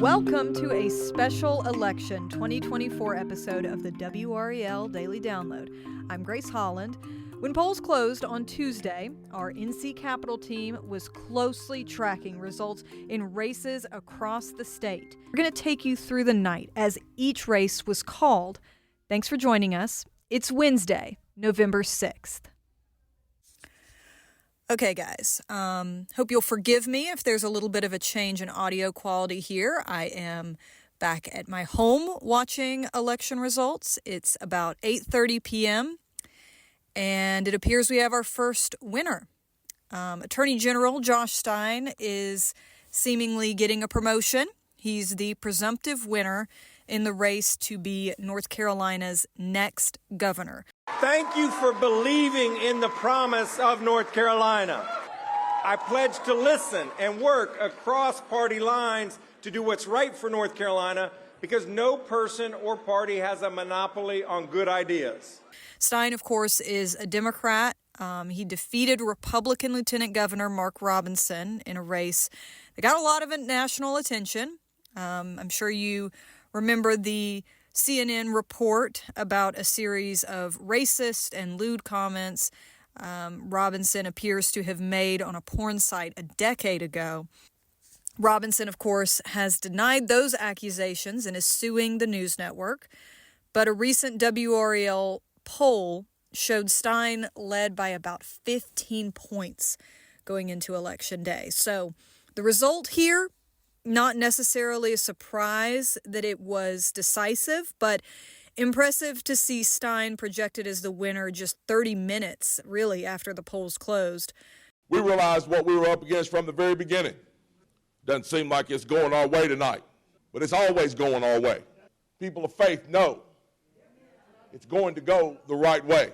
Welcome to a special election 2024 episode of the WRAL Daily Download. I'm Grace Holland. When polls closed on Tuesday, our NC Capitol team was closely tracking results in races across the state. We're going to take you through the night as each race was called. Thanks for joining us. It's Wednesday, November 6th. Okay, guys, hope you'll forgive me if there's a little bit of a change in audio quality here. I am back at my home watching election results. It's about 8:30 p.m., and it appears we have our first winner. Attorney General Josh Stein is seemingly getting a promotion. He's the presumptive winner in the race to be North Carolina's next governor. Thank you for believing in the promise of North Carolina. I pledge to listen and work across party lines to do what's right for North Carolina because no person or party has a monopoly on good ideas. Stein, of course, is a Democrat. He defeated Republican Lieutenant Governor Mark Robinson in a race that got a lot of national attention. I'm sure you remember the CNN report about a series of racist and lewd comments Robinson appears to have made on a porn site a decade ago. Robinson, of course, has denied those accusations and is suing the news network. But a recent WRAL poll showed Stein led by about 15 points going into Election Day. So the result here, not necessarily a surprise that it was decisive, but impressive to see Stein projected as the winner just 30 minutes, really, after the polls closed. We realized what we were up against from the very beginning. Doesn't seem like it's going our way tonight, but it's always going our way. People of faith know it's going to go the right way.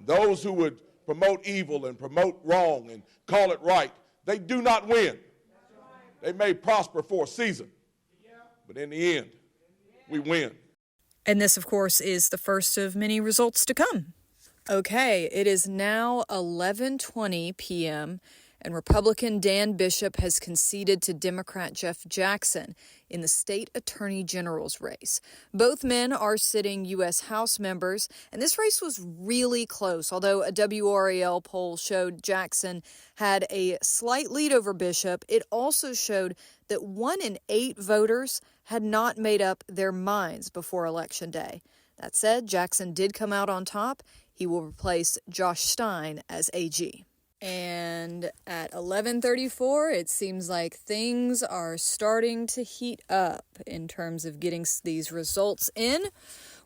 Those who would promote evil and promote wrong and call it right, they do not win. They may prosper for a season, but in the end, we win. And this, of course, is the first of many results to come. Okay, it is now 11:20 p.m., and Republican Dan Bishop has conceded to Democrat Jeff Jackson in the state attorney general's race. Both men are sitting U.S. House members, and this race was really close, although a WRAL poll showed Jackson had a slight lead over Bishop. It also showed that 1 in 8 voters had not made up their minds before Election Day. That said, Jackson did come out on top. He will replace Josh Stein as AG. And at 11:34, it seems like things are starting to heat up in terms of getting these results in.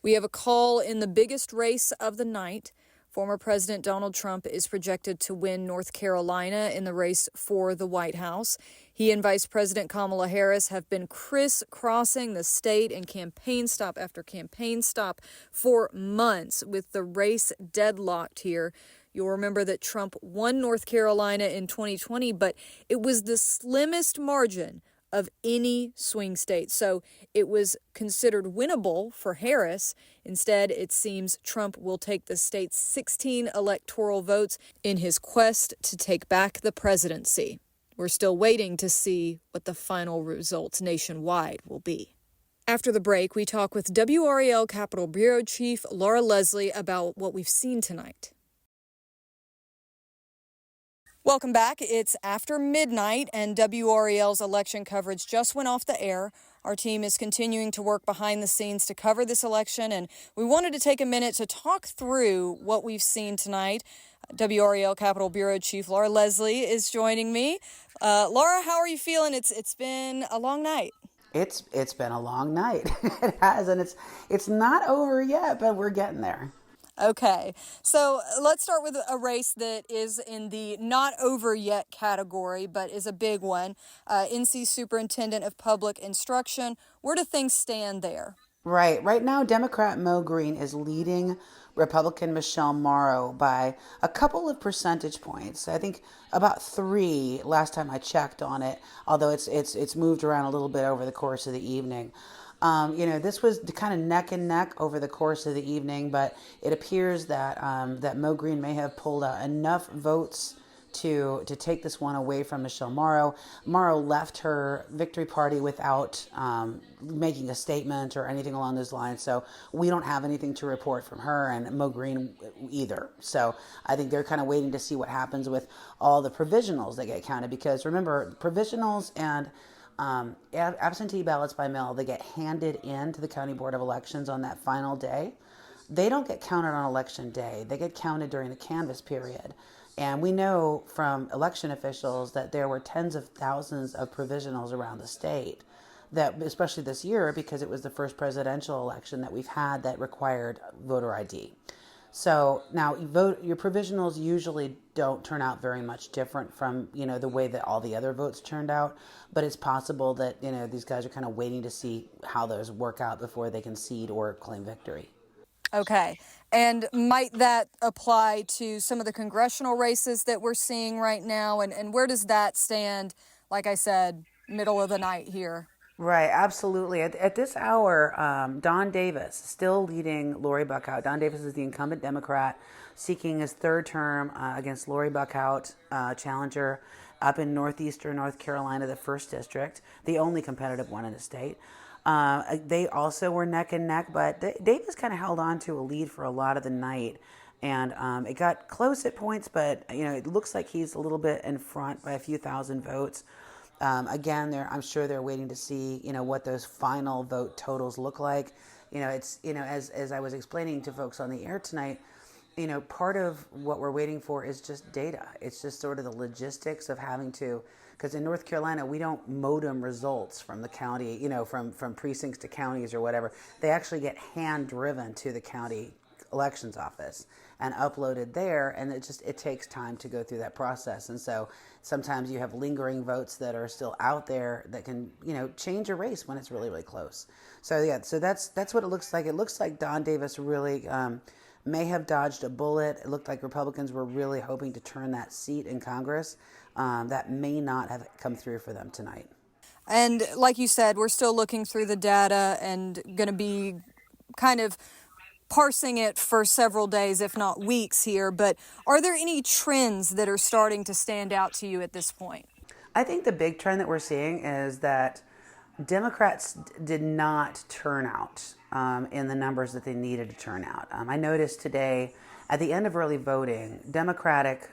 We have a call in the biggest race of the night. Former President Donald Trump is projected to win North Carolina in the race for the White House. He and Vice President Kamala Harris have been crisscrossing the state in campaign stop after campaign stop for months, with the race deadlocked here. You'll remember that Trump won North Carolina in 2020, but it was the slimmest margin of any swing state. So it was considered winnable for Harris. Instead, it seems Trump will take the state's 16 electoral votes in his quest to take back the presidency. We're still waiting to see what the final results nationwide will be. After the break, we talk with WRAL Capitol Bureau Chief Laura Leslie about what we've seen tonight. Welcome back. It's after midnight, and WRAL's election coverage just went off the air. Our team is continuing to work behind the scenes to cover this election, and we wanted to take a minute to talk through what we've seen tonight. WRAL Capitol Bureau Chief Laura Leslie is joining me. Laura, how are you feeling? It's been a long night. It's been a long night. It has, and it's not over yet, but we're getting there. Okay, so let's start with a race that is in the not over yet category, but is a big one. NC Superintendent of Public Instruction. Where do things stand there? Right now, Democrat Mo Green is leading Republican Michelle Morrow by a couple of percentage points. I think about 3 last time I checked on it, although it's moved around a little bit over the course of the evening. This was kind of neck and neck over the course of the evening, but it appears that that Mo Green may have pulled out enough votes to take this one away from Michelle Morrow. Morrow left her victory party without making a statement or anything along those lines. So we don't have anything to report from her, and Mo Green either. So I think they're kind of waiting to see what happens with all the provisionals that get counted, because remember, provisionals and absentee ballots by mail, they get handed in to the County Board of Elections on that final day. They don't get counted on election day. They get counted during the canvass period. And we know from election officials that there were tens of thousands of provisionals around the state, that especially this year, because it was the first presidential election that we've had that required voter ID. So now your provisionals usually don't turn out very much different from, the way that all the other votes turned out. But it's possible that, these guys are kind of waiting to see how those work out before they concede or claim victory. Okay. And might that apply to some of the congressional races that we're seeing right now? And where does that stand, like I said, middle of the night here? Right, absolutely. At this hour, Don Davis still leading Lori Buckhout. Don Davis is the incumbent Democrat seeking his third term against Lori Buckhout, challenger up in northeastern North Carolina, the 1st District, the only competitive one in the state. They also were neck and neck, but Davis kind of held on to a lead for a lot of the night. And it got close at points, but it looks like he's a little bit in front by a few thousand votes. Again, I'm sure they're waiting to see what those final vote totals look like. It's as I was explaining to folks on the air tonight, part of what we're waiting for is just data. It's just sort of the logistics of having to. Because in North Carolina, we don't modem results from the county, from precincts to counties or whatever. They actually get hand-driven to the county elections office and uploaded there, and it takes time to go through that process. And so sometimes you have lingering votes that are still out there that can, change a race when it's really, really close. So yeah, so that's what it looks like. It looks like Don Davis really may have dodged a bullet. It looked like Republicans were really hoping to turn that seat in Congress. That may not have come through for them tonight. And like you said, we're still looking through the data and going to be kind of parsing it for several days, if not weeks here. But are there any trends that are starting to stand out to you at this point? I think the big trend that we're seeing is that Democrats did not turn out in the numbers that they needed to turn out. I noticed today at the end of early voting, Democratic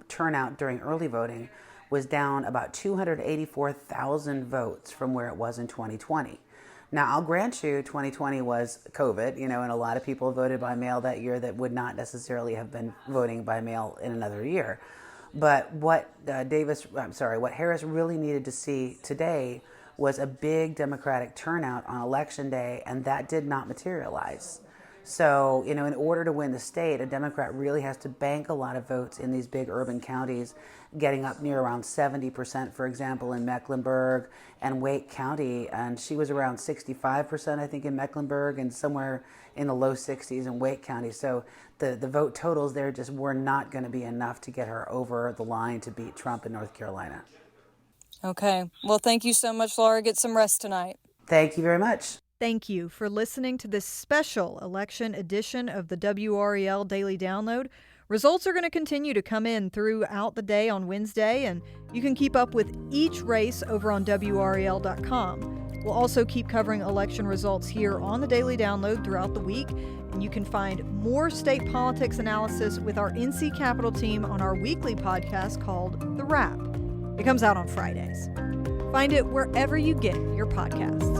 turnout during early voting was down about 284,000 votes from where it was in 2020. Now, I'll grant you 2020 was COVID, and a lot of people voted by mail that year that would not necessarily have been voting by mail in another year. But what Harris really needed to see today was a big Democratic turnout on Election Day, and that did not materialize. So, in order to win the state, a Democrat really has to bank a lot of votes in these big urban counties, getting up near around 70%, for example, in Mecklenburg and Wake County. And she was around 65%, I think, in Mecklenburg, and somewhere in the low 60s in Wake County. So the vote totals there just were not going to be enough to get her over the line to beat Trump in North Carolina. Okay. Well, thank you so much, Laura. Get some rest tonight. Thank you very much. Thank you for listening to this special election edition of the WRAL Daily Download. Results are going to continue to come in throughout the day on Wednesday, and you can keep up with each race over on WRAL.com. We'll also keep covering election results here on the Daily Download throughout the week, and you can find more state politics analysis with our NC Capitol team on our weekly podcast called The Wrap. It comes out on Fridays. Find it wherever you get your podcasts.